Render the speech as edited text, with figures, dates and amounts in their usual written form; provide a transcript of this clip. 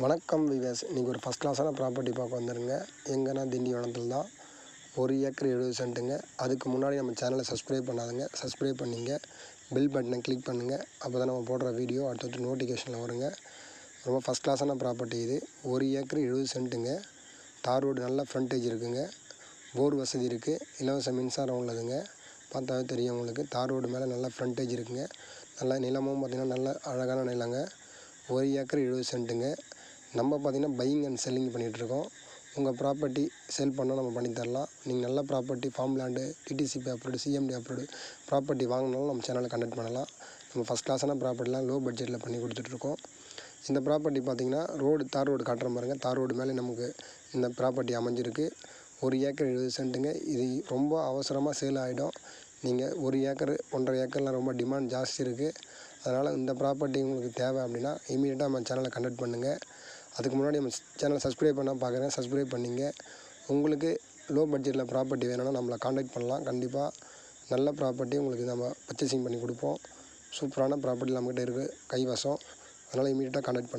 வணக்கம் விவேஸ். இன்றைக்கி ஒரு ஃபஸ்ட் கிளாஸான ப்ராப்பர்ட்டி பார்க்க வந்துருங்க. எங்கன்னா திண்டிவனத்தில் தான். 1 ஏக்கர் 70 சென்ட்டுங்க. அதுக்கு முன்னாடி நம்ம சேனலை சப்ஸ்கிரைப் பண்ணாதுங்க, சப்ஸ்கிரைப் பண்ணிங்க. பெல் பட்டனை கிளிக் பண்ணுங்கள். அப்போ தான் நம்ம போடுற வீடியோ அடுத்தடுத்து நோட்டிஃபிகேஷனில் வருங்க. ரொம்ப ஃபஸ்ட் கிளாஸான ப்ராப்பர்ட்டி இது. 1 ஏக்கர் 70 சென்ட்டுங்க. தார் ரோடு நல்ல ஃப்ரண்டேஜ் இருக்குதுங்க. போர் வசதி இருக்குது. இலவச மின்சாரம் உள்ளதுங்க. பார்த்தாவே தெரியும் உங்களுக்கு. தார் ரோடு மேலே நல்ல ஃப்ரண்டேஜ் இருக்குதுங்க. நல்லா நிலமும் பார்த்திங்கன்னா நல்ல அழகான நிலங்க. 1 ஏக்கர் 70 சென்ட்டுங்க. நம்ம பார்த்திங்கன்னா பையிங் அண்ட் செல்லிங் பண்ணிகிட்ருக்கோம். உங்கள் ப்ராப்பர்ட்டி சேல் பண்ணால் நம்ம பண்ணித்தரலாம். நீங்கள் நல்ல property, form land, DTCP approved, CMD approved property வாங்கினாலும் நம்ம சேனலை கண்டக்ட் பண்ணலாம். நம்ம ஃபஸ்ட் கிளாஸான ப்ராப்பர்ட்டிலாம் லோ பட்ஜெட்டில் பண்ணி கொடுத்துட்ருக்கோம். இந்த ப்ராப்பர்ட்டி பார்த்திங்கன்னா தார் ரோடு காட்டுற பாருங்க. தார் ரோடு மேலே நமக்கு இந்த ப்ராப்பர்ட்டி அமைஞ்சிருக்கு. 1 ஏக்கர் 70 சென்ட்டுங்க. இது ரொம்ப அவசரமாக சேல் ஆகிடும். நீங்கள் 1 ஏக்கர் 1.5 ஏக்கர்லாம் ரொம்ப டிமாண்ட் ஜாஸ்தி இருக்குது. அதனால் இந்த ப்ராப்பர்ட்டி உங்களுக்கு தேவை அப்படின்னா இமீடியட்டாக நம்ம சேனலை கண்டக்ட் பண்ணுங்கள். அதுக்கு முன்னாடி நம்ம சேனலை சப்ஸ்கிரைப் பண்ணால் பார்க்குறேன், சப்ஸ்கிரைப் பண்ணிங்க. உங்களுக்கு லோ பட்ஜெட்டில் ப்ராப்பர்ட்டி வேணும்னா நம்மளை காண்டாக்ட் பண்ணலாம். கண்டிப்பாக நல்ல ப்ராப்பர்ட்டி உங்களுக்கு நம்ம பர்ச்சேசிங் பண்ணி கொடுப்போம். சூப்பரான ப்ராப்பர்ட்டி நம்மக்கிட்ட இருக்குது கைவசம். அதனால் இமீடியட்டாக காண்டாக்ட் பண்ணுங்கள்.